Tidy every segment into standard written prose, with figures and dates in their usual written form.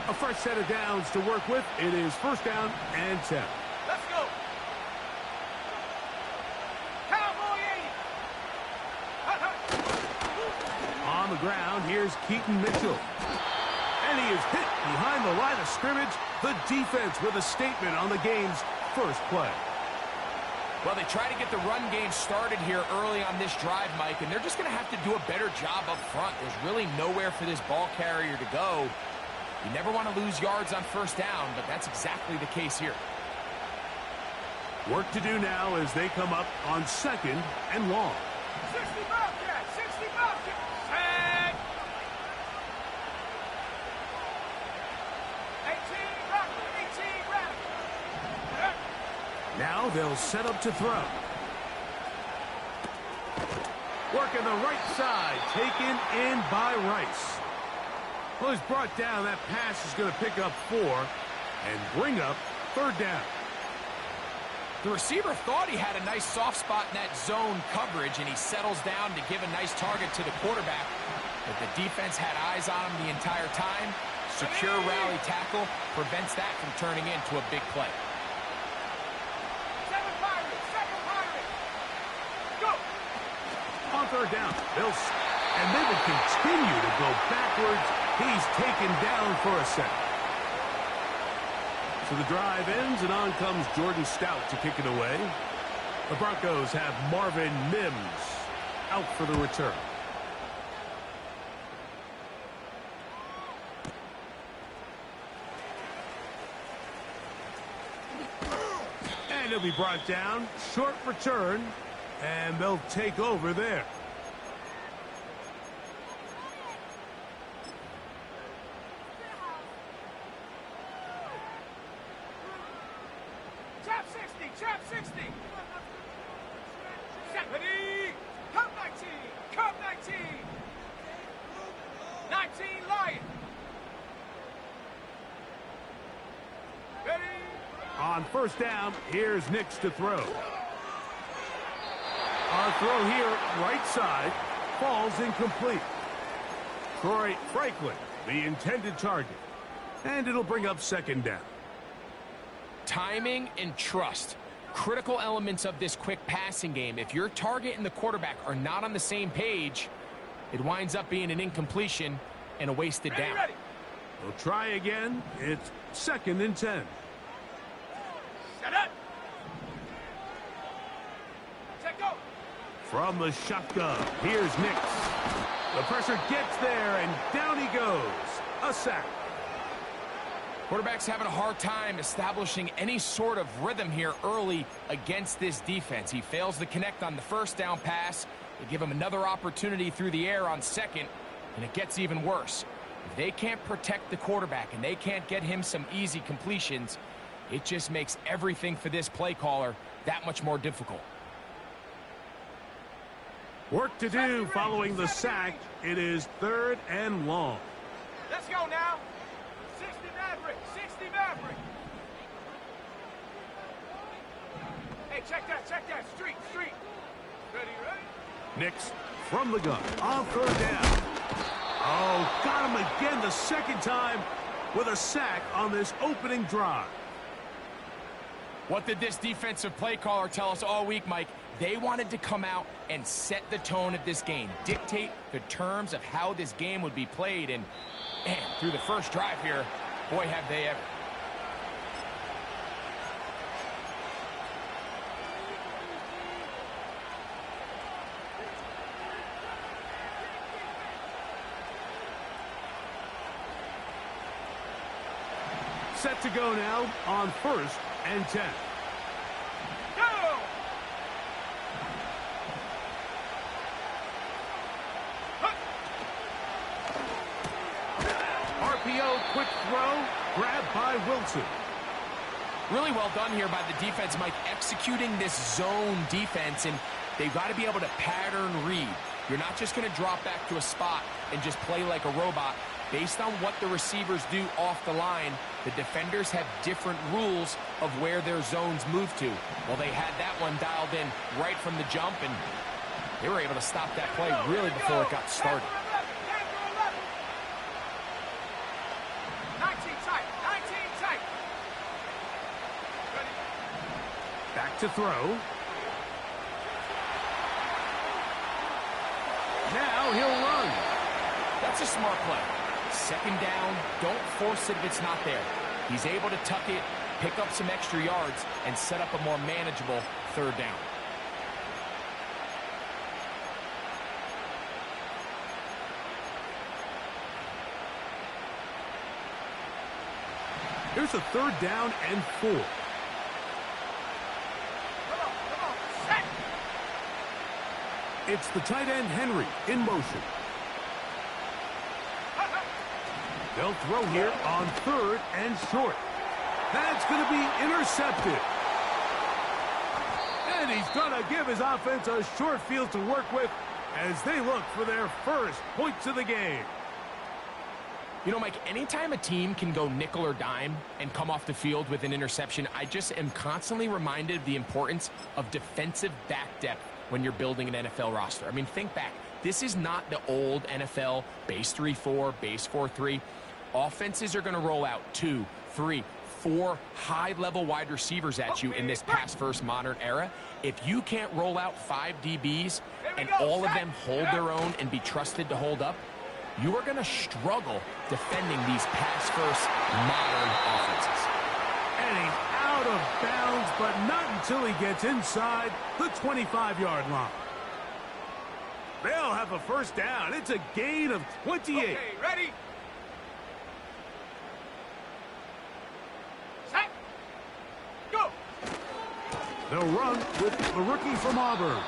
A fresh set of downs to work with. It is first down and 10. Let's go. Cowboy 80. On the ground, here's Keaton Mitchell. And he is hit behind the line of scrimmage. The defense with a statement on the game's first play. Well, they try to get the run game started here early on this drive, Mike, and they're just going to have to do a better job up front. There's really nowhere for this ball carrier to go. You never want to lose yards on first down, but that's exactly the case here. Work to do now as they come up on second and long. 60 Bobcat, 60 Bobcat. Sack. 18 Rockland, 18 Rockland. Now they'll set up to throw. Working the right side, taken in by Rice. Well, he's brought down. That pass is going to pick up 4 and bring up third down. The receiver thought he had a nice soft spot in that zone coverage, and he settles down to give a nice target to the quarterback. But the defense had eyes on him the entire time. Secure rally tackle prevents that from turning into a big play. Second pirate. Go. On third down, and they will continue to go backwards. He's taken down for a second. So the drive ends, and on comes Jordan Stout to kick it away. The Broncos have Marvin Mims out for the return. And he'll be brought down. Short return, and they'll take over there. Trap 60. Stephanie. Cup 19. Cup 19. 19 Lion. Ready. On first down, here's Nix to throw. On throw here, right side, falls incomplete. Troy Franklin, the intended target. And it'll bring up second down. Timing and trust. Critical elements of this quick passing game. If your target and the quarterback are not on the same page, it winds up being an incompletion and a wasted down. Ready. We'll try again. It's second and 10. Set up. Check go. From the shotgun, here's Nix. The pressure gets there, and down he goes. A sack. Quarterback's having a hard time establishing any sort of rhythm here early against this defense. He fails to connect on the first down pass. They give him another opportunity through the air on second, and it gets even worse. If they can't protect the quarterback and they can't get him some easy completions, it just makes everything for this play caller that much more difficult. Work to do following the sack. It is third and long. Let's go now. 60 Maverick. 60 Maverick. Hey, check that. Street. Ready. Nix from the gun on third down. Oh, got him again the second time with a sack on this opening drive. What did this defensive play caller tell us all week, Mike? They wanted to come out and set the tone of this game, dictate the terms of how this game would be played, and man, through the first drive here, boy, have they ever. Set to go now on first and 10. Go! RPO, quick throw, grabbed by Wilson. Really well done here by the defense, Mike, executing this zone defense, and they've got to be able to pattern read. You're not just going to drop back to a spot and just play like a robot. Based on what the receivers do off the line, the defenders have different rules of where their zones move to. Well, they had that one dialed in right from the jump, and they were able to stop that play really before it got started. 19 Back to throw. Now he'll run. That's a smart play. Second down, don't force it if it's not there. He's able to tuck it, pick up some extra yards, and set up a more manageable third down. Here's a 3rd down and 4. Come on, set. It's the tight end Henry in motion. They'll throw here on 3rd and short. That's going to be intercepted. And he's going to give his offense a short field to work with as they look for their first points of the game. You know, Mike, anytime a team can go nickel or dime and come off the field with an interception, I just am constantly reminded of the importance of defensive back depth when you're building an NFL roster. I mean, think back. This is not the old NFL base 3-4, base 4-3. Offenses are going to roll out 2, 3, 4 high-level wide receivers at you in this pass-first modern era. If you can't roll out 5 DBs and all of them hold their own and be trusted to hold up, you are going to struggle defending these pass-first modern offenses. And he's out of bounds, but not until he gets inside the 25-yard line. They'll have a first down. It's a gain of 28. Okay, ready? Set. Go. They'll run with the rookie from Auburn.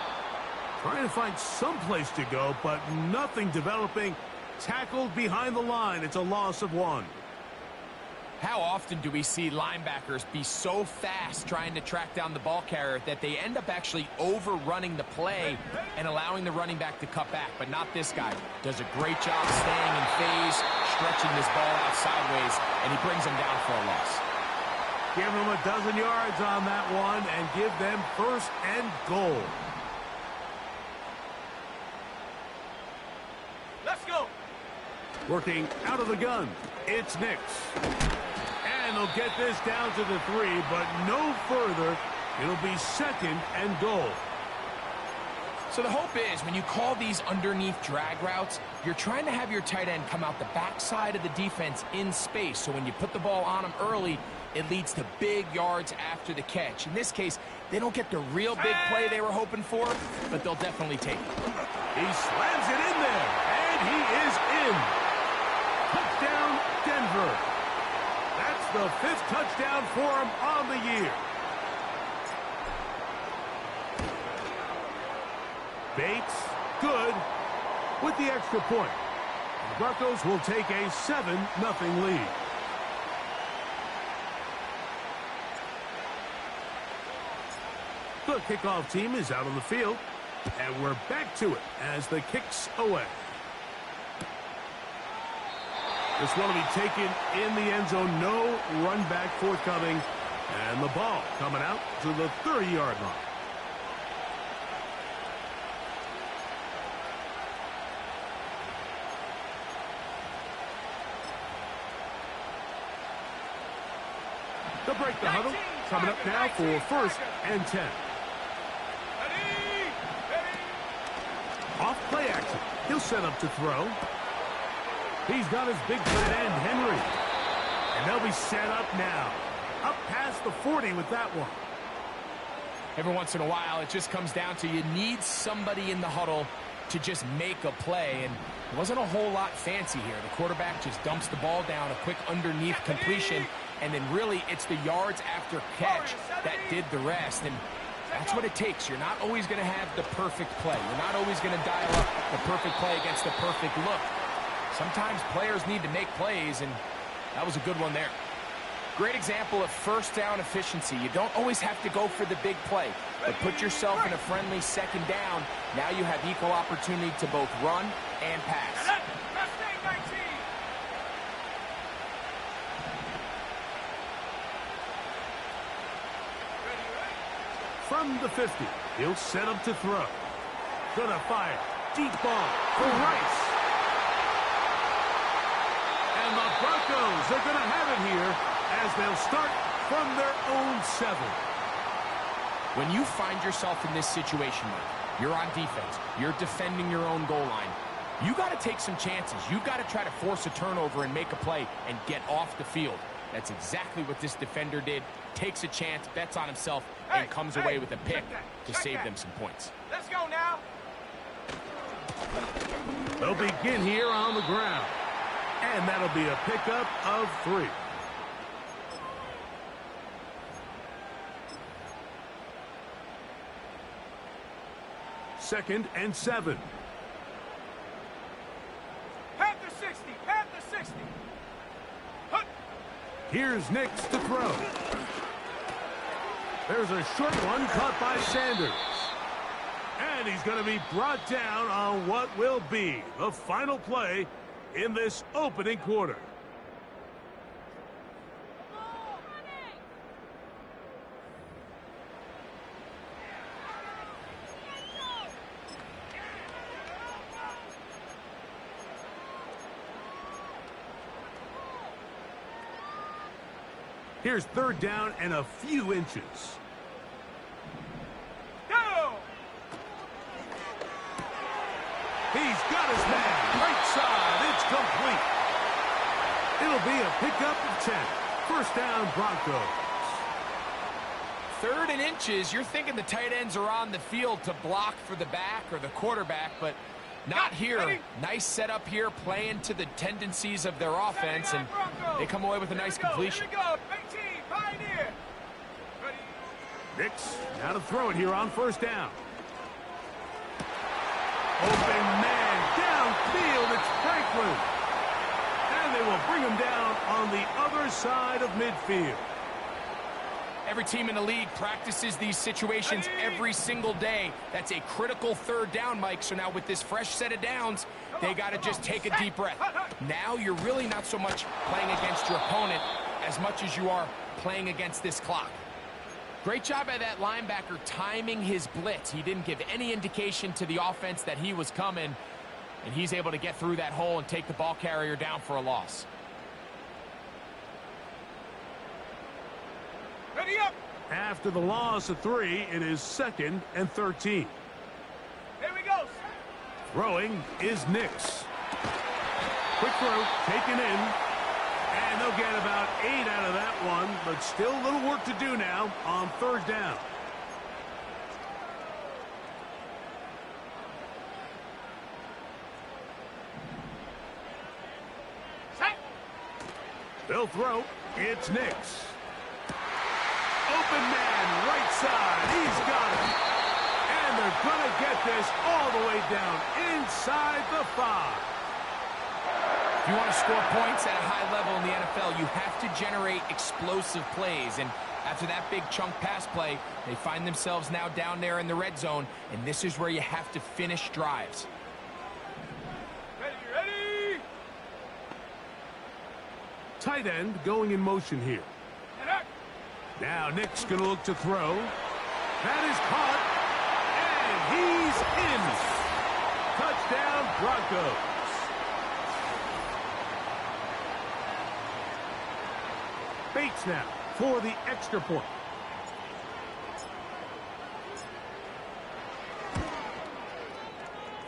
Trying to find some place to go, but nothing developing. Tackled behind the line. It's a loss of 1. How often do we see linebackers be so fast trying to track down the ball carrier that they end up actually overrunning the play and allowing the running back to cut back? But not this guy. Does a great job staying in phase, stretching this ball out sideways, and he brings them down for a loss. Give them a dozen yards on that one and give them 1st and goal. Let's go. Working out of the gun, it's Nix. And they'll get this down to the 3, but no further. It'll be 2nd and goal. So the hope is when you call these underneath drag routes, you're trying to have your tight end come out the backside of the defense in space. So when you put the ball on him early, it leads to big yards after the catch. In this case, they don't get the real big play they were hoping for, but they'll definitely take it. He slams it in there, and he is in. Touchdown, Denver. That's the 5th touchdown for him on the year. Bates, good, with the extra point. The Broncos will take a 7-0 lead. The kickoff team is out on the field, and we're back to it as the kick's away. This one will be taken in the end zone. No run back forthcoming. And the ball coming out to the 30-yard line. They'll break the huddle. Coming up now for 1st and 10. Off play action. He'll set up to throw. He's got his big tight end, Henry. And they'll be set up now. Up past the 40 with that one. Every once in a while, it just comes down to you need somebody in the huddle to just make a play. And it wasn't a whole lot fancy here. The quarterback just dumps the ball down, a quick underneath completion. And then really, it's the yards after catch that did the rest. And that's what it takes. You're not always going to have the perfect play. You're not always going to dial up the perfect play against the perfect look. Sometimes players need to make plays, and that was a good one there. Great example of first down efficiency. You don't always have to go for the big play, but put yourself in a friendly 2nd down. Now you have equal opportunity to both run and pass. From the 50, he'll set up to throw. Gonna fire. Deep ball for Rice. And the Broncos are going to have it here as they'll start from their own 7. When you find yourself in this situation, Mike, you're on defense, you're defending your own goal line, you got to take some chances. You got to try to force a turnover and make a play and get off the field. That's exactly what this defender did. Takes a chance, bets on himself, and comes away with a pick to save them some points. Let's go now. They'll begin here on the ground. And that'll be a pickup of 3. Second and 7. Panther 60, Panther 60. Hut. Here's Nix to throw. There's a short one caught by Sanders. And he's going to be brought down on what will be the final play in this opening quarter. Here's third down and a few inches. Go! He's got his man. Right side. It's complete. It'll be a pickup of 10. First down, Broncos. Third and inches, you're thinking the tight ends are on the field to block for the back or the quarterback, but not here. Ready? Nice setup here, playing to the tendencies of their offense, and they come away with a nice completion. Here we go. Big team, Pioneer. Ready? Nix now to throw it here on first down. Open man downfield. It's Franklin. And they will bring him down on the other side of midfield. Every team in the league practices these situations every single day. That's a critical third down, Mike. So now with this fresh set of downs, they got to just take a deep breath. Now you're really not so much playing against your opponent as much as you are playing against this clock. Great job by that linebacker timing his blitz. He didn't give any indication to the offense that he was coming, and he's able to get through that hole and take the ball carrier down for a loss. Ready up. After the loss of 3, it is second and 13. Here we go. Throwing is Nix. Quick throw, taken in. And they'll get about 8 out of that one, but still a little work to do now on third down. Set. They'll throw. It's Nix. Open man, right side. He's got it. And they're going to get this all the way down inside the 5. If you want to score points at a high level in the NFL, you have to generate explosive plays. And after that big chunk pass play, they find themselves now down there in the red zone, and this is where you have to finish drives. Ready, ready. Tight end going in motion here. And up. Now Nick's going to look to throw. That is caught. And he's in. Touchdown, Broncos. Bates now for the extra point.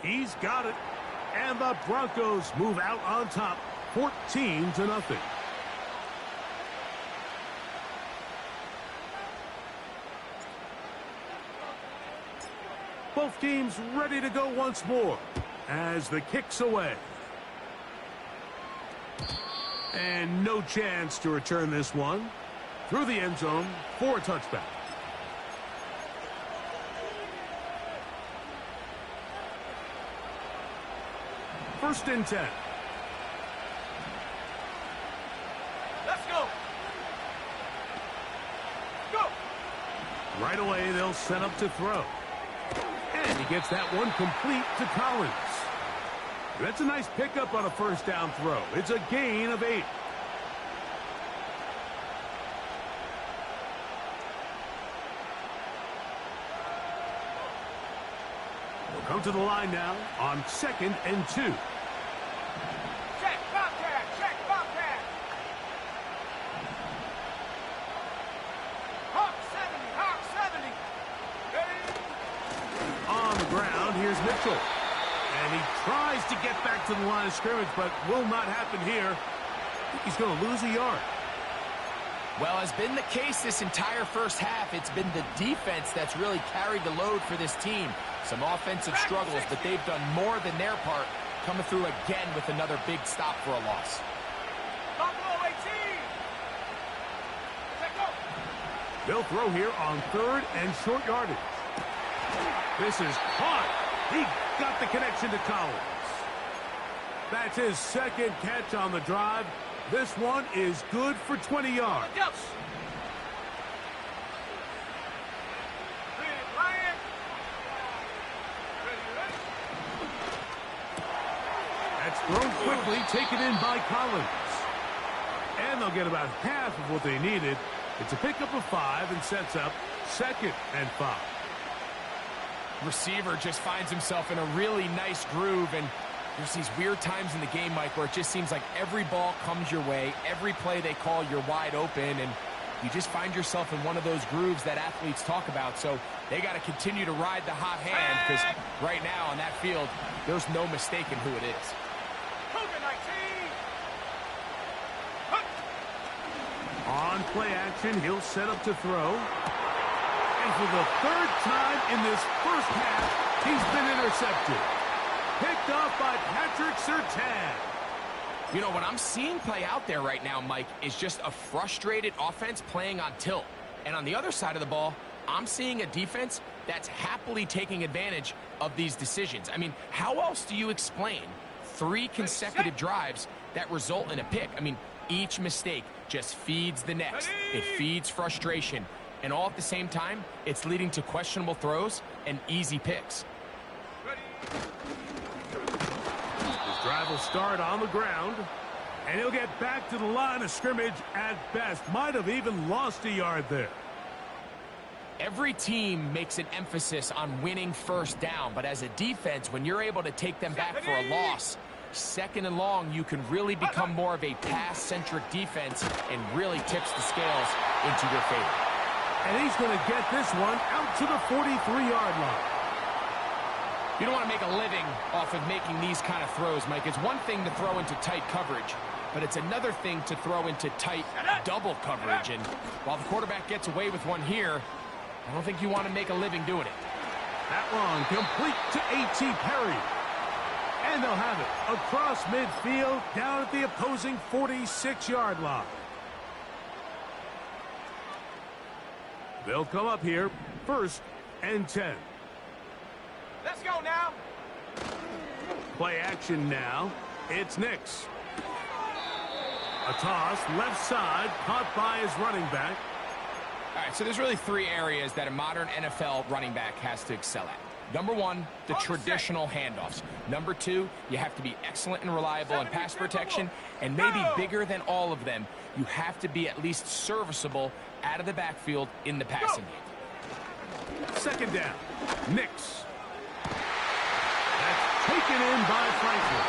He's got it. And the Broncos move out on top, 14-0. Both teams ready to go once more as the kick's away. And no chance to return this one through the end zone for a touchback. First and 10. Let's go. Go. Right away, they'll set up to throw. And he gets that one complete to Collins. That's a nice pickup on a first down throw. It's a gain of 8. They'll come to the line now on 2nd and 2. Check, Bobcat. Check, Bobcat. Hawk 70, Hawk 70. Mitchell. And he tries to get back to the line of scrimmage, but will not happen here. I think he's going to lose a yard. Well, has been the case this entire first half. It's been the defense that's really carried the load for this team. Some offensive struggles, but they've done more than their part, coming through again with another big stop for a loss. They'll throw here on 3rd and short yardage. This is caught. He got the connection to Collins. That's his 2nd catch on the drive. This one is good for 20 yards. That's thrown quickly, taken in by Collins. And they'll get about half of what they needed. It's a pickup of 5 and sets up 2nd and 5. Receiver just finds himself in a really nice groove, and there's these weird times in the game, Mike, where it just seems like every ball comes your way, every play they call, you're wide open, and you just find yourself in one of those grooves that athletes talk about. So they got to continue to ride the hot hand, because right now on that field, there's no mistaking who it is. On play action, he'll set up to throw. And for the 3rd time in this first half, he's been intercepted. Picked off by Patrick Surtain. You know, what I'm seeing play out there right now, Mike, is just a frustrated offense playing on tilt. And on the other side of the ball, I'm seeing a defense that's happily taking advantage of these decisions. I mean, how else do you explain 3 consecutive drives that result in a pick? I mean, each mistake just feeds the next. It feeds frustration. And all at the same time, it's leading to questionable throws and easy picks. His drive will start on the ground. And he'll get back to the line of scrimmage at best. Might have even lost a yard there. Every team makes an emphasis on winning first down. But as a defense, when you're able to take them back for a loss, 2nd and long, you can really become more of a pass-centric defense and really tips the scales into your favor. And he's going to get this one out to the 43-yard line. You don't want to make a living off of making these kind of throws, Mike. It's one thing to throw into tight coverage, but it's another thing to throw into tight double coverage. And while the quarterback gets away with one here, I don't think you want to make a living doing it. That one complete to A.T. Perry. And they'll have it across midfield down at the opposing 46-yard line. They'll come up here 1st and 10. Let's go now. Play action now. It's Nix. A toss left side caught by his running back. All right, so there's really 3 areas that a modern NFL running back has to excel at. Number 1, the traditional handoffs. Number 2, you have to be excellent and reliable in pass protection. And maybe bigger than all of them, you have to be at least serviceable out of the backfield in the passing game. 2nd down. Nix. That's taken in by Franklin.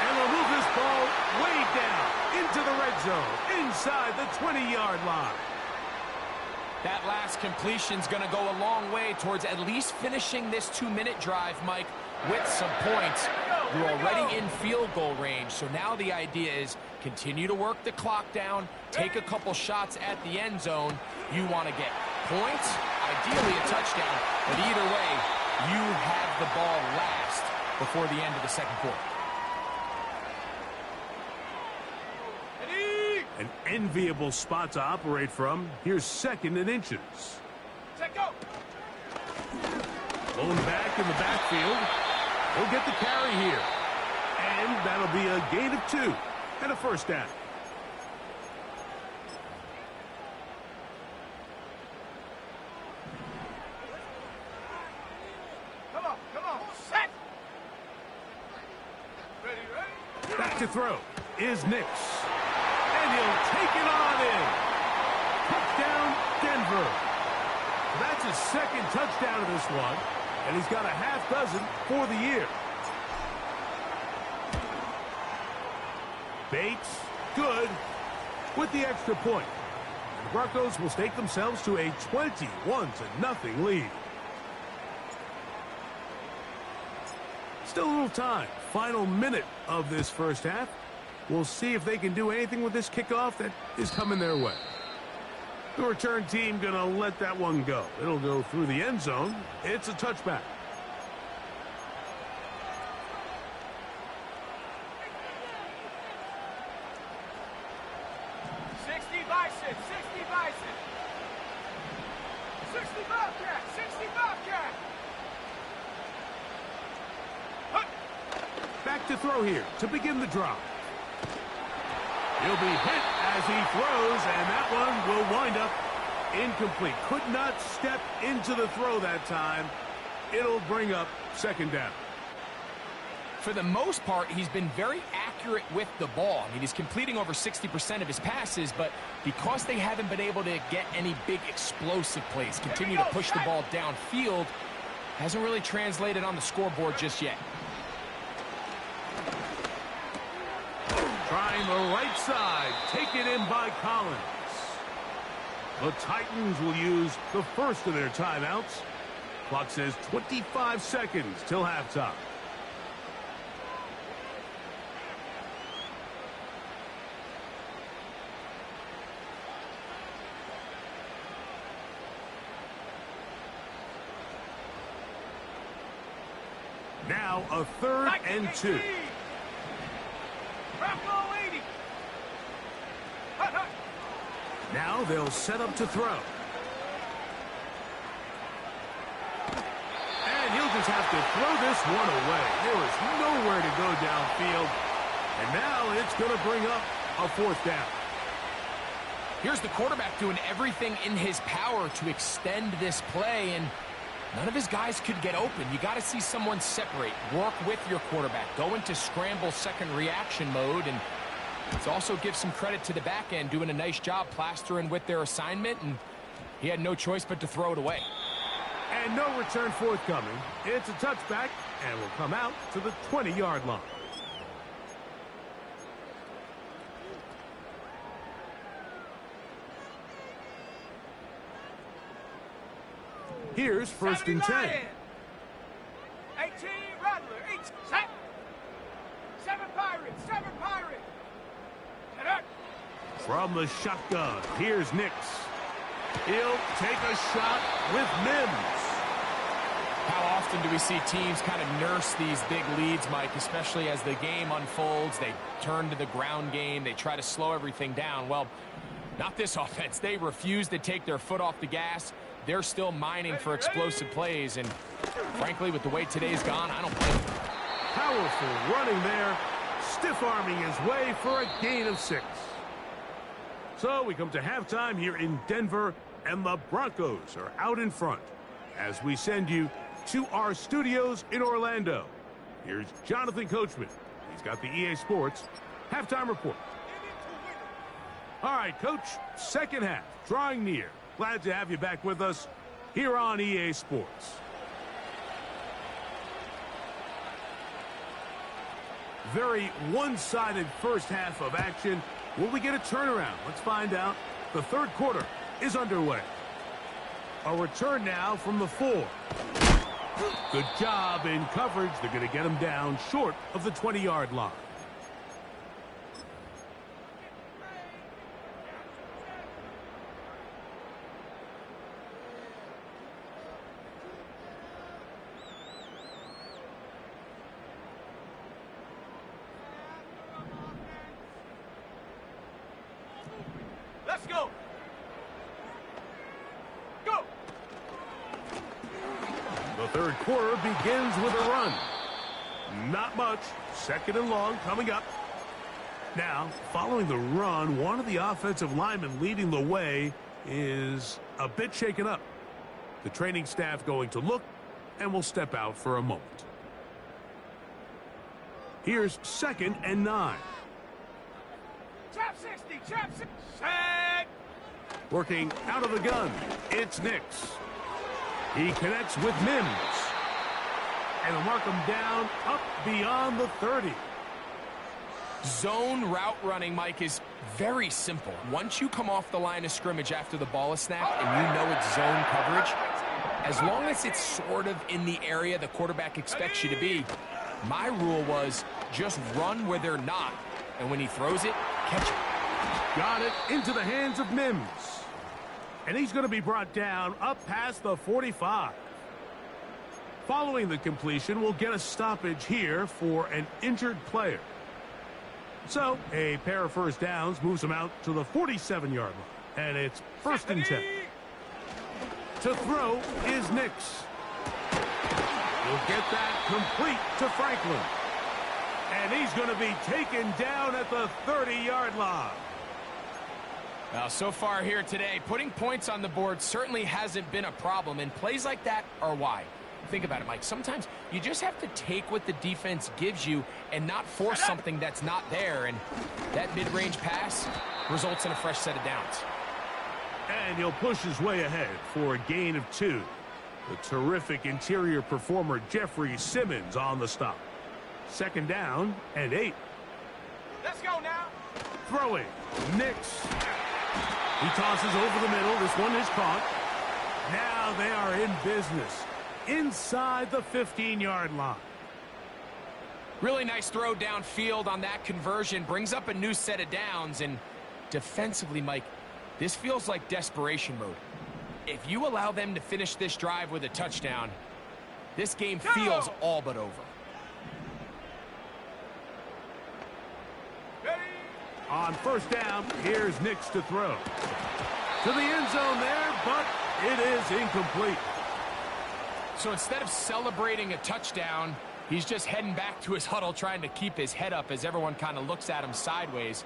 And they'll move this ball way down into the red zone, inside the 20-yard line. That last completion's going to go a long way towards at least finishing this 2-minute drive, Mike, with some points. You're already in field goal range, so now the idea is continue to work the clock down, take a couple shots at the end zone. You want to get points, ideally a touchdown, but either way, you have the ball last before the end of the 2nd quarter. An enviable spot to operate from. Here's 2nd and inches. Blown back in the backfield. He'll get the carry here. And that'll be a gain of 2 and a 1st down. Come on, set. Ready. Back to throw is Nix. And he'll take it on in. Touchdown, Denver. That's his 2nd touchdown of this one, and he's got a half dozen for the year. Bates, good, with the extra point. The Broncos will stake themselves to a 21-0 lead. Still a little time. Final minute of this first half. We'll see if they can do anything with this kickoff that is coming their way. The return team going to let that one go. It'll go through the end zone. It's a touchback. Back to throw here to begin the drive. He'll be hit as he throws, and that one will wind up incomplete. Could not step into the throw that time. It'll bring up second down. For the most part, he's been very accurate with the ball. I mean, he's completing over 60% of his passes, but because they haven't been able to get any big explosive plays, continue to push the ball downfield, hasn't really translated on the scoreboard just yet. Trying the right side, taken in by Collins. The Titans will use the first of their timeouts. Clock says 25 seconds till halftime. Now a 3rd and 2. Now they'll set up to throw. And he'll just have to throw this one away. There is nowhere to go downfield. And now it's going to bring up a 4th down. Here's the quarterback doing everything in his power to extend this play, and none of his guys could get open. You got to see someone separate, work with your quarterback, go into scramble second reaction mode, and let's also give some credit to the back end doing a nice job plastering with their assignment, and he had no choice but to throw it away. And no return forthcoming. It's a touchback and will come out to the 20-yard line. Here's 1st and 10. 18, Rattler, 8, set. 7 Pirates, 7 Pirates. From the shotgun, here's Nix. He'll take a shot with Mims. How often do we see teams kind of nurse these big leads, Mike, especially as the game unfolds? They turn to the ground game. They try to slow everything down. Well, not this offense. They refuse to take their foot off the gas. They're still mining for explosive plays, and frankly, with the way today's gone, I don't blame them. Powerful running there, stiff-arming his way for a gain of 6. So we come to halftime here in Denver, and the Broncos are out in front as we send you to our studios in Orlando. Here's Jonathan Coachman. He's got the EA Sports halftime report. All right, Coach, second half drawing near. Glad to have you back with us here on EA Sports. Very one-sided first half of action. Will we get a turnaround? Let's find out. The 3rd quarter is underway. A return now from the 4. Good job in coverage. They're going to get him down short of the 20-yard line. Let's go. Go. The 3rd quarter begins with a run. Not much. 2nd and long coming up. Now, following the run, one of the offensive linemen leading the way is a bit shaken up. The training staff going to look and will step out for a moment. Here's 2nd and 9. Chap 60, chap 60. Set. Working out of the gun, it's Nix. He connects with Mims. And will mark him down up beyond the 30. Zone route running, Mike, is very simple. Once you come off the line of scrimmage after the ball is snapped and you know it's zone coverage, as long as it's sort of in the area the quarterback expects you to be, My rule was just run where they're not, and when he throws it, catch it. Got it into the hands of Mims. And he's going to be brought down up past the 45. Following the completion, we'll get a stoppage here for an injured player. So, a pair of first downs moves them out to the 47-yard line. And it's 1st and 10. To throw is Nix. He'll get that complete to Franklin. And he's going to be taken down at the 30-yard line. Well, so far here today, putting points on the board certainly hasn't been a problem, and plays like that are why. Think about it, Mike. Sometimes you just have to take what the defense gives you and not force something that's not there, and that mid-range pass results in a fresh set of downs. And he'll push his way ahead for a gain of 2. The terrific interior performer Jeffrey Simmons on the stop. 2nd down and 8. Let's go now. Throwing. Nix. He tosses over the middle. This one is caught. Now they are in business inside the 15-yard line. Really nice throw downfield on that conversion. Brings up a new set of downs. And defensively, Mike, this feels like desperation mode. If you allow them to finish this drive with a touchdown, this game feels all but over. On 1st down, here's Nix to throw. To the end zone there, but it is incomplete. So instead of celebrating a touchdown, he's just heading back to his huddle trying to keep his head up as everyone kind of looks at him sideways.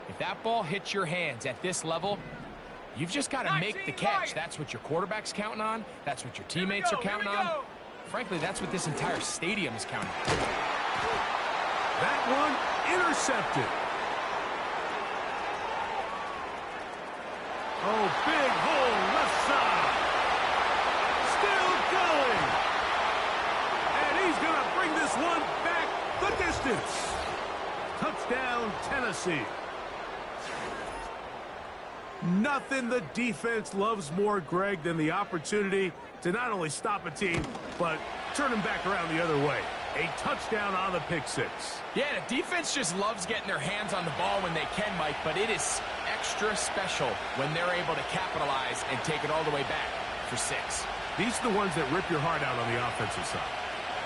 If that ball hits your hands at this level, you've just got to make the catch. That's what your quarterback's counting on. That's what your teammates are counting on. Frankly, that's what this entire stadium is counting on. That one intercepted. Oh, big hole left side. Still going. And he's going to bring this one back the distance. Touchdown, Tennessee. Nothing the defense loves more, Greg, than the opportunity to not only stop a team, but turn them back around the other way. A touchdown on the pick six. Yeah, the defense just loves getting their hands on the ball when they can, Mike, but it is extra special when they're able to capitalize and take it all the way back for 6. These are the ones that rip your heart out on the offensive side.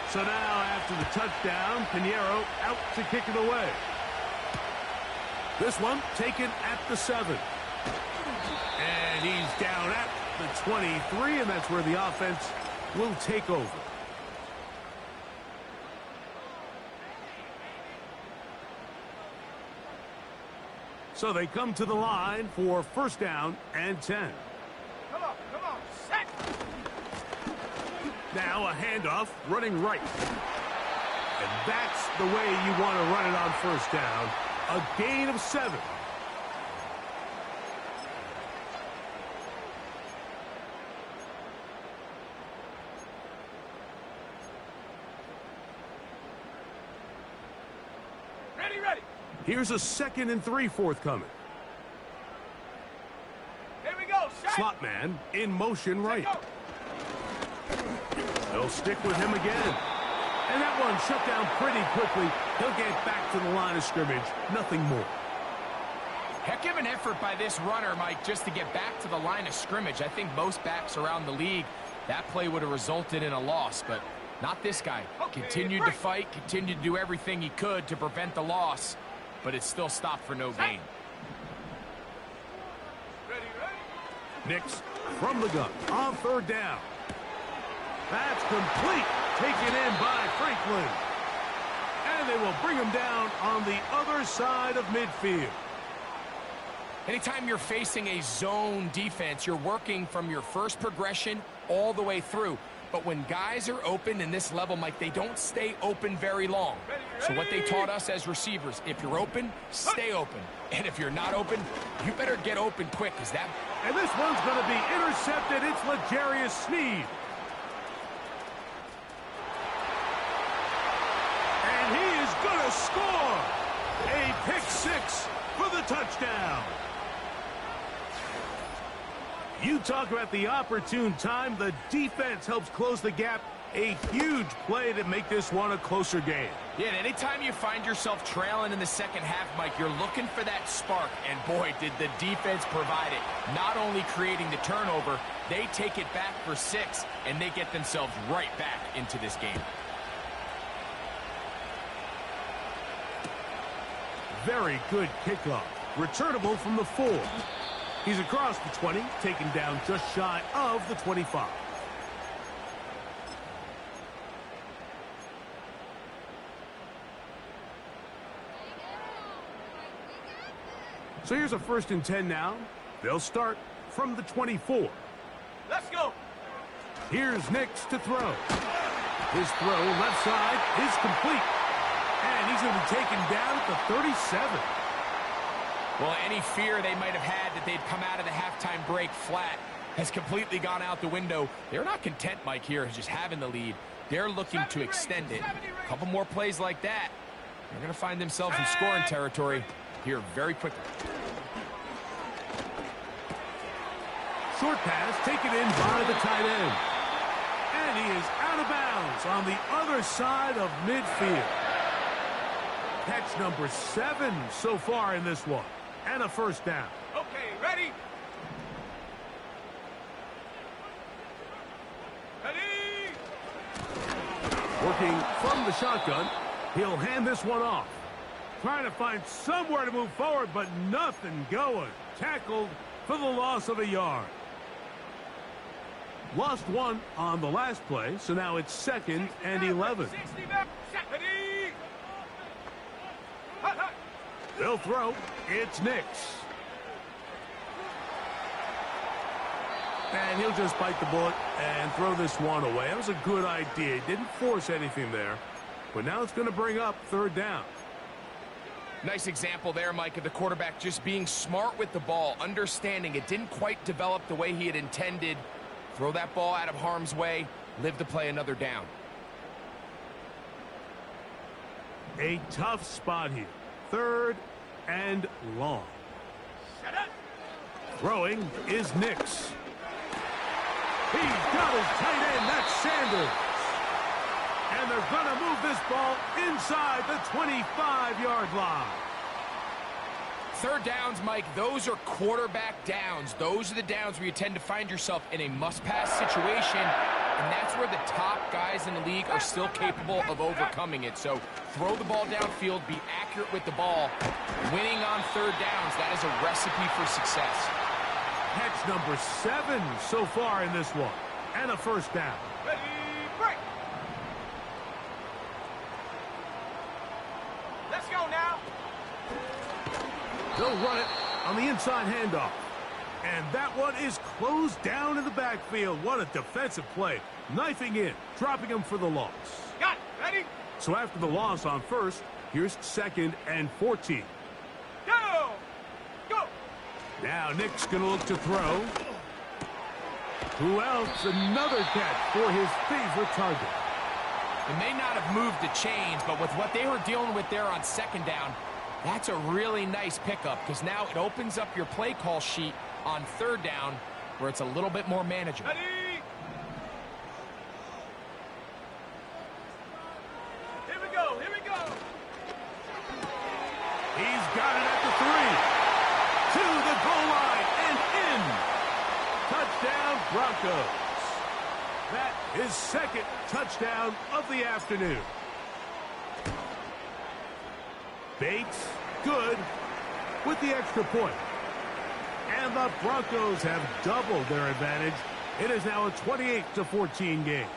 So now, after the touchdown, Pinheiro out to kick it away. This one taken at the 7. And he's down at the 23, and that's where the offense will take over. So they come to the line for 1st down and 10. Come on, set. Now a handoff running right. And that's the way you want to run it on 1st down. A gain of 7. Ready. Here's a 2nd and 3 forthcoming. Here we go. Slot man in motion right. They'll stick with him again. And that one shut down pretty quickly. He'll get back to the line of scrimmage. Nothing more. Heck of an effort by this runner, Mike, just to get back to the line of scrimmage. I think most backs around the league, that play would have resulted in a loss, but not this guy. Continued to fight, continued to do everything he could to prevent the loss, but it still stopped for no gain. Ready. Nix from the gun on 3rd down. That's complete. Taken in by Franklin. And they will bring him down on the other side of midfield. Anytime you're facing a zone defense, you're working from your first progression all the way through. But when guys are open in this level, Mike, they don't stay open very long. So what they taught us as receivers, if you're open, stay open. And if you're not open, you better get open quick. And this one's going to be intercepted. It's L'Jarius Sneed. And he is going to score. A pick 6 for the touchdown. You talk about the opportune time. The defense helps close the gap, A huge play to make this one a closer game. Yeah, and anytime you find yourself trailing in the second half, Mike, you're looking for that spark. And boy, did the defense provide it. Not only creating the turnover, they take it back for 6, and they get themselves right back into this game. Very good kickoff. Returnable from the 4. He's across the 20, taken down just shy of the 25. So here's a 1st and 10 now. They'll start from the 24. Let's go. Here's Nix to throw. His throw left side is complete. And he's going to be taken down at the 37. Well, any fear they might have had that they'd come out of the halftime break flat has completely gone out the window. They're not content, Mike, here, just having the lead. They're looking to extend it. A couple more plays like that. They're going to find themselves in scoring territory here very quickly. Short pass taken in by the tight end. And he is out of bounds on the other side of midfield. Catch number 7 so far in this one. And a 1st down. Okay, ready? Ready? Working from the shotgun, he'll hand this one off. Trying to find somewhere to move forward, but nothing going. Tackled for the loss of a yard. Lost 1 on the last play, so now it's 2nd and 11. 60 ready? They'll throw. It's Nix. And he'll just bite the bullet and throw this one away. That was a good idea. He didn't force anything there. But now it's going to bring up 3rd down. Nice example there, Mike, of the quarterback just being smart with the ball, understanding it didn't quite develop the way he had intended. Throw that ball out of harm's way, live to play another down. A tough spot here. 3rd and long. Throwing is Nix. He's got his tight end. That's Sanders. And they're going to move this ball inside the 25-yard line. 3rd downs, Mike, those are quarterback downs. Those are the downs where you tend to find yourself in a must-pass situation, and that's where the top guys in the league are still capable of overcoming it. So throw the ball downfield, be accurate with the ball. Winning on 3rd downs, that is a recipe for success. Catch number 7 so far in this one. And a 1st down. Ready, break. Let's go now. They'll run it on the inside handoff. And that one is closed down in the backfield. What a defensive play. Knifing in, dropping him for the loss. Got it. Ready? So after the loss on 1st, here's 2nd and 14. Go! Go! Now Nick's going to look to throw. Who else? Another catch for his favorite target. It may not have moved the chains, but with what they were dealing with there on 2nd down, that's a really nice pickup because now it opens up your play call sheet on 3rd down where it's a little bit more manageable. Ready? Here we go. Here we go. He's got it at the 3. To the goal line and in. Touchdown Broncos. That is 2nd touchdown of the afternoon. Bates, good, with the extra point. And the Broncos have doubled their advantage. It is now a 28-14 game.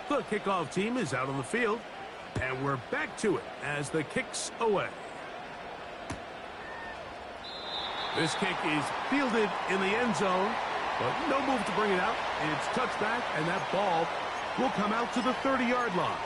The kickoff team is out on the field, and we're back to it as the kick's away. This kick is fielded in the end zone, but no move to bring it out. It's touchback, and that ball will come out to the 30-yard line.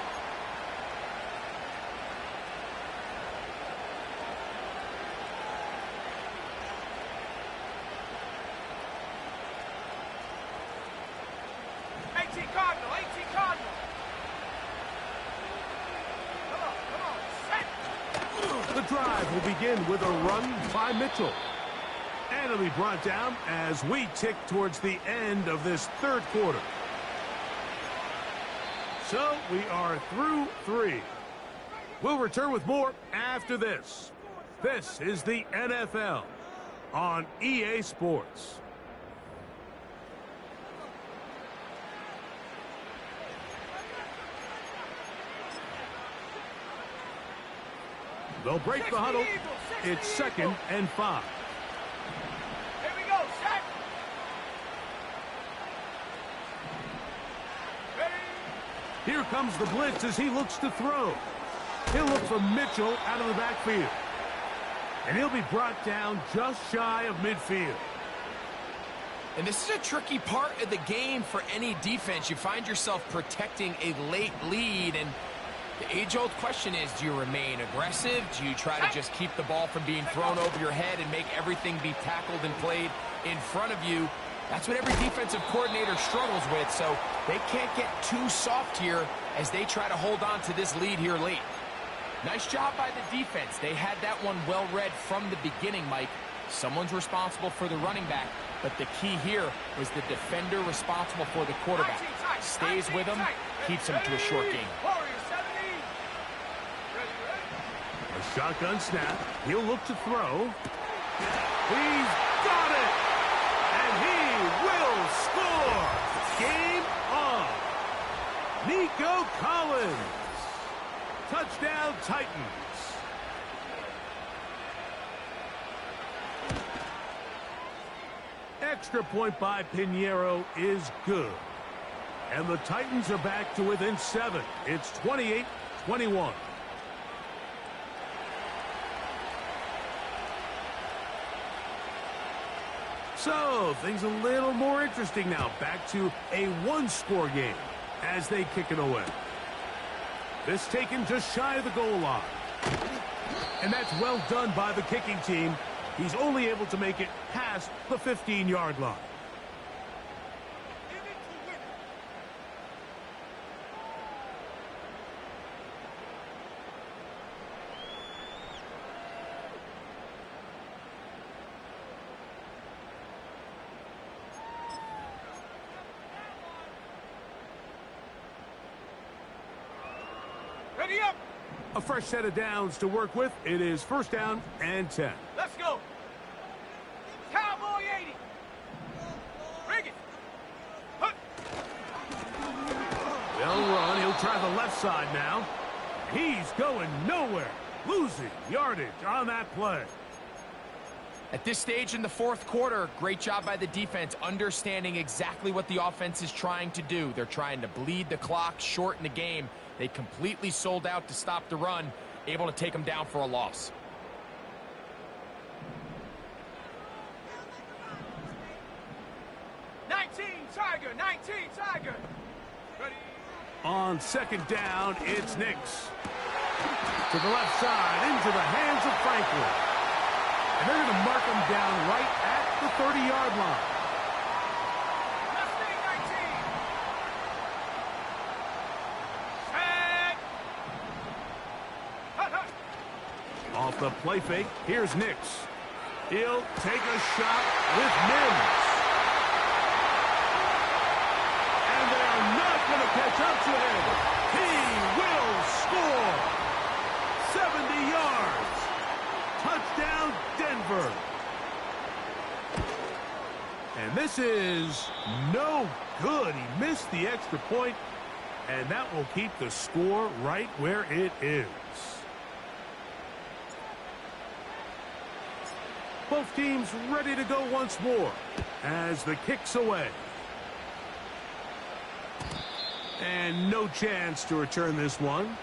The drive will begin with a run by Mitchell. And it'll be brought down as we tick towards the end of this 3rd quarter. So we are through 3. We'll return with more after this. This is the NFL on EA Sports. They'll break the huddle. It's 2nd and 5. Here we go, Shaq. Ready? Here comes the blitz as he looks to throw. He'll look for Mitchell out of the backfield. And he'll be brought down just shy of midfield. And this is a tricky part of the game for any defense. You find yourself protecting a late lead, and the age-old question is, do you remain aggressive? Do you try to just keep the ball from being thrown over your head and make everything be tackled and played in front of you? That's what every defensive coordinator struggles with, so they can't get too soft here as they try to hold on to this lead here late. Nice job by the defense. They had that one well read from the beginning, Mike. Someone's responsible for the running back, but the key here was the defender responsible for the quarterback. Stays with him, keeps him to a short game. A shotgun snap. He'll look to throw. He's got it! And he will score! Game on! Nico Collins! Touchdown, Titans! Extra point by Pinheiro is good. And the Titans are back to within 7. It's 28-21. So, things a little more interesting now. Back to a one-score game as they kick it away. This taken just shy of the goal line. And that's well done by the kicking team. He's only able to make it past the 15-yard line. Ready up. A fresh set of downs to work with. It is 1st down and 10. Let's go. Cowboy 80. Bring it. Hut. They'll run. He'll try the left side now. He's going nowhere. Losing yardage on that play. At this stage in the 4th quarter, great job by the defense, understanding exactly what the offense is trying to do. They're trying to bleed the clock, shorten the game. They completely sold out to stop the run, able to take them down for a loss. Tiger, 19, Tiger. Ready. On 2nd down, it's Nix. To the left side, into the hands of Franklin. And they're going to mark him down right at the 30-yard line. Off the play fake, here's Nix. He'll take a shot with Mims. And they are not going to catch up to him. He will score. 70 yards. Touchdown, Denver. And this is no good. He missed the extra point, and that will keep the score right where it is. Both teams ready to go once more as the kick's away. And no chance to return this one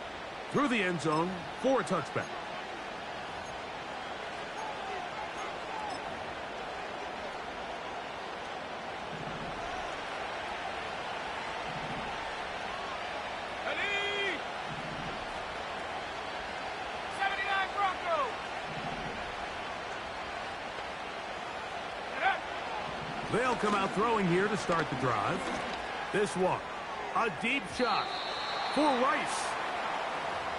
through the end zone for a touchback. They'll come out throwing here to start the drive. This one, a deep shot for Rice.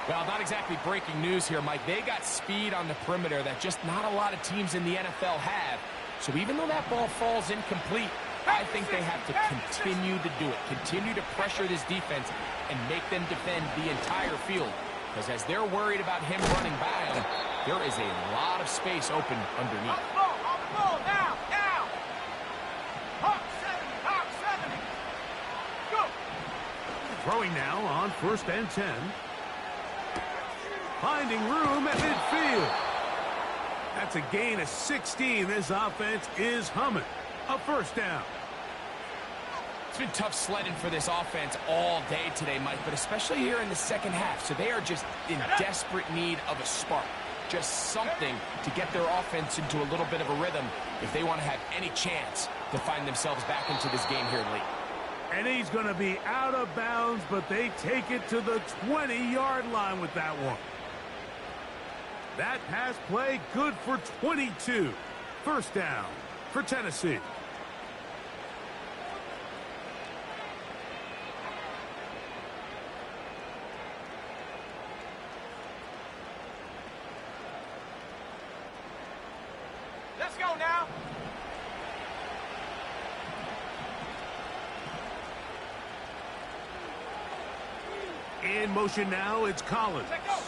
Well, not exactly breaking news here, Mike. They got speed on the perimeter that just not a lot of teams in the NFL have. So even though that ball falls incomplete, I think they have to continue to do it, continue to pressure this defense and make them defend the entire field. Because as they're worried about him running by them, there is a lot of space open underneath. On the ball, now, now. Hawk 70, go. Throwing now on 1st and 10. Finding room at midfield. That's a gain of 16. This offense is humming. A 1st down. It's been tough sledding for this offense all day today, Mike, but especially here in the second half. So they are just in desperate need of a spark. Just something to get their offense into a little bit of a rhythm if they want to have any chance to find themselves back into this game here late. And he's going to be out of bounds, but they take it to the 20-yard line with that one. That pass play good for 22. 1st down for Tennessee. Let's go now. In motion now, it's Collins. Let go.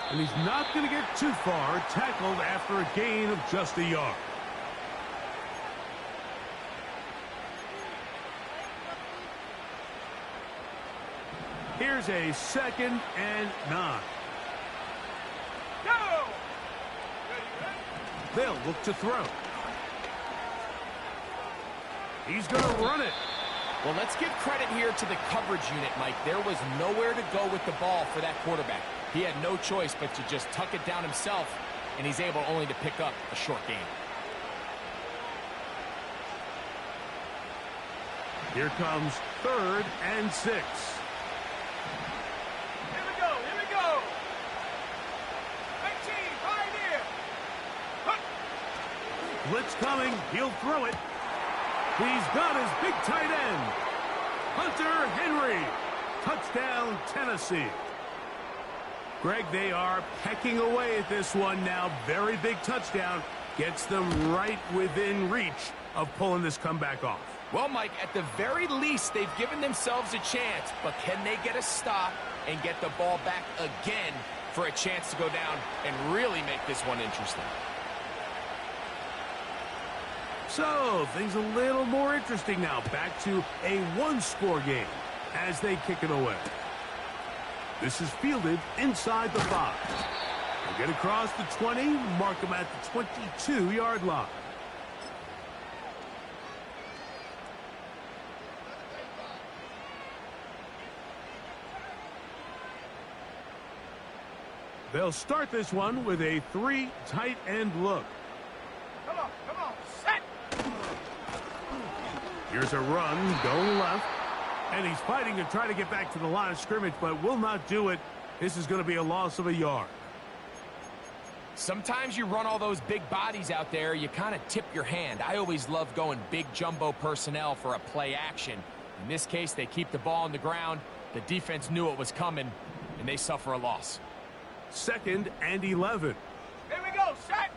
And he's not going to get too far, tackled after a gain of just a yard. Here's a 2nd and 9. Go. They'll look to throw. He's going to run it. Well, let's give credit here to the coverage unit, Mike. There was nowhere to go with the ball for that quarterback. He had no choice but to just tuck it down himself, and he's able only to pick up a short gain. Here comes 3rd and 6. Here we go, here we go. 18, pioneer. Blitz coming. He'll throw it. He's got his big tight end. Hunter Henry. Touchdown, Tennessee. Greg, they are pecking away at this one now. Very big touchdown. Gets them right within reach of pulling this comeback off. Well, Mike, at the very least, they've given themselves a chance, but can they get a stop and get the ball back again for a chance to go down and really make this one interesting? So, things a little more interesting now. Back to a one-score game as they kick it away. This is fielded inside the 5. They'll get across the 20, mark them at the 22-yard line. They'll start this one with a 3 tight end look. Come on, set. Here's a run going left. And he's fighting to try to get back to the line of scrimmage, but will not do it. This is going to be a loss of a yard. Sometimes you run all those big bodies out there, you kind of tip your hand. I always love going big jumbo personnel for a play action. In this case, they keep the ball on the ground. The defense knew it was coming, and they suffer a loss. 2nd and 11. Here we go, set.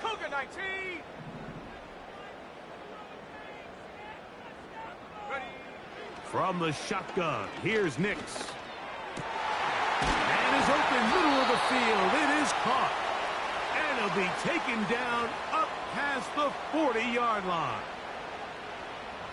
Cougar 19. Ready. From the shotgun, here's Nix. And is open, middle of the field. It is caught. And he'll be taken down up past the 40-yard line.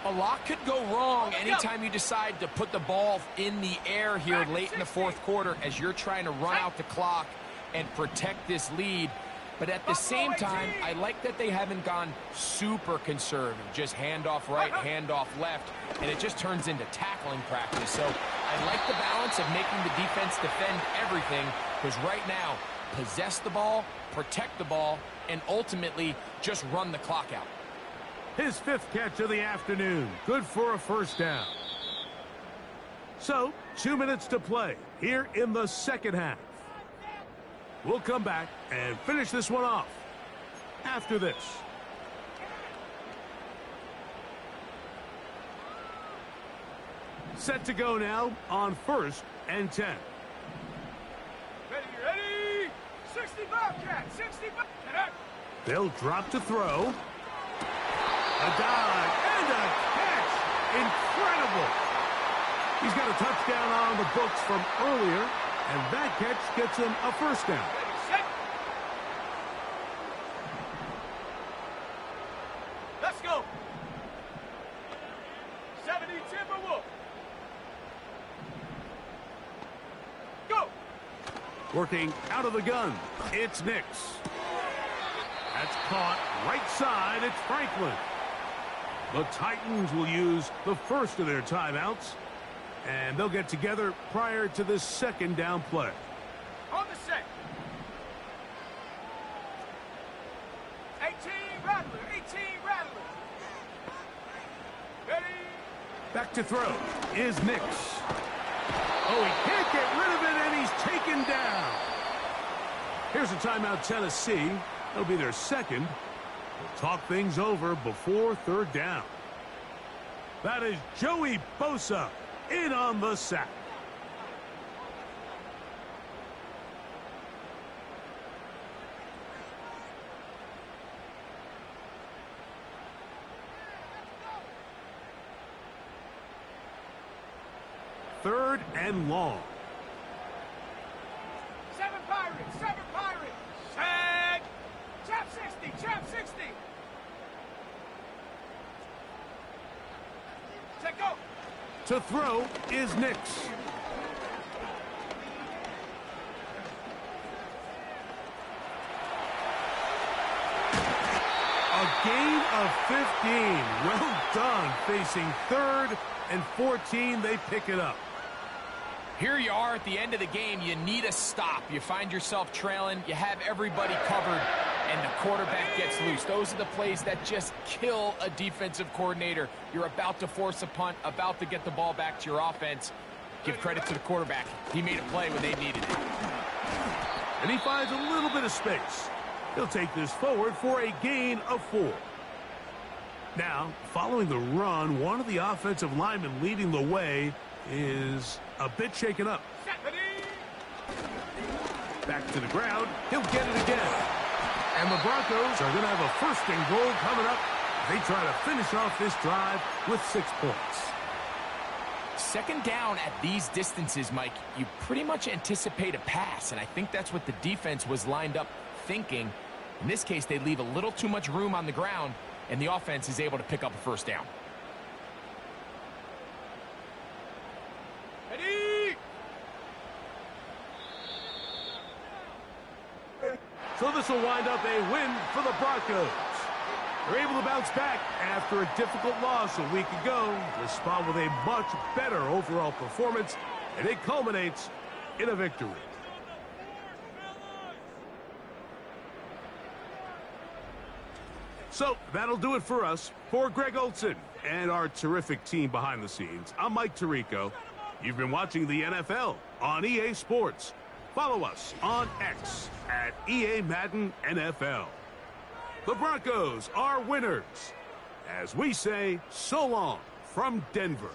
A lot could go wrong anytime you decide to put the ball in the air here late in the 4th quarter as you're trying to run out the clock and protect this lead. But at the same time, I like that they haven't gone super conservative. Just handoff right, handoff left, and it just turns into tackling practice. So I like the balance of making the defense defend everything, because right now, possess the ball, protect the ball, and ultimately just run the clock out. His 5th catch of the afternoon. Good for a 1st down. So, 2 minutes to play here in the second half. We'll come back and finish this one off after this. Set to go now on 1st and 10. Ready, 60. Bobcat, 60 Bobcat. They'll drop to throw. A dive and a catch. Incredible. He's got a touchdown on the books from earlier, and that catch gets him a first down. Set. Let's go. 70 Timberwolf. Go. Working out of the gun, it's Nix. That's caught right side, it's Franklin. The Titans will use the first of their timeouts, and they'll get together prior to this second down play. On the set. 18 Rattler, 18 Rattler. Ready. Back to throw is Nix. Oh, he can't get rid of it, and he's taken down. Here's a timeout, Tennessee. It'll be their second. We'll talk things over before third down. That is Joey Bosa in on the sack. Third and long. 7 Pirates, 7 Pirates. Check. Chap 60, chap 60. Check go. To throw is Nix. A gain of 15. Well done. Facing third and 14, they pick it up. Here you are at the end of the game. You need a stop. You find yourself trailing. You have everybody covered, and the quarterback gets loose. Those are the plays that just kill a defensive coordinator. You're about to force a punt, about to get the ball back to your offense. Give credit to the quarterback. He made a play when they needed it. And he finds a little bit of space. He'll take this forward for a gain of 4. Now, following the run, one of the offensive linemen leading the way is a bit shaken up. Back to the ground. He'll get it again. And the Broncos are going to have a first and goal coming up. They try to finish off this drive with 6 points. Second down at these distances, Mike, you pretty much anticipate a pass, and I think that's what the defense was lined up thinking. In this case, they leave a little too much room on the ground, and the offense is able to pick up a first down. Ready. So this will wind up a win for the Broncos. They're able to bounce back after a difficult loss a week ago. Respond with a much better overall performance, and it culminates in a victory. So that'll do it for us. For Greg Olson and our terrific team behind the scenes, I'm Mike Tirico. You've been watching the NFL on EA Sports. Follow us on X at EA Madden NFL. The Broncos are winners. As we say, so long from Denver.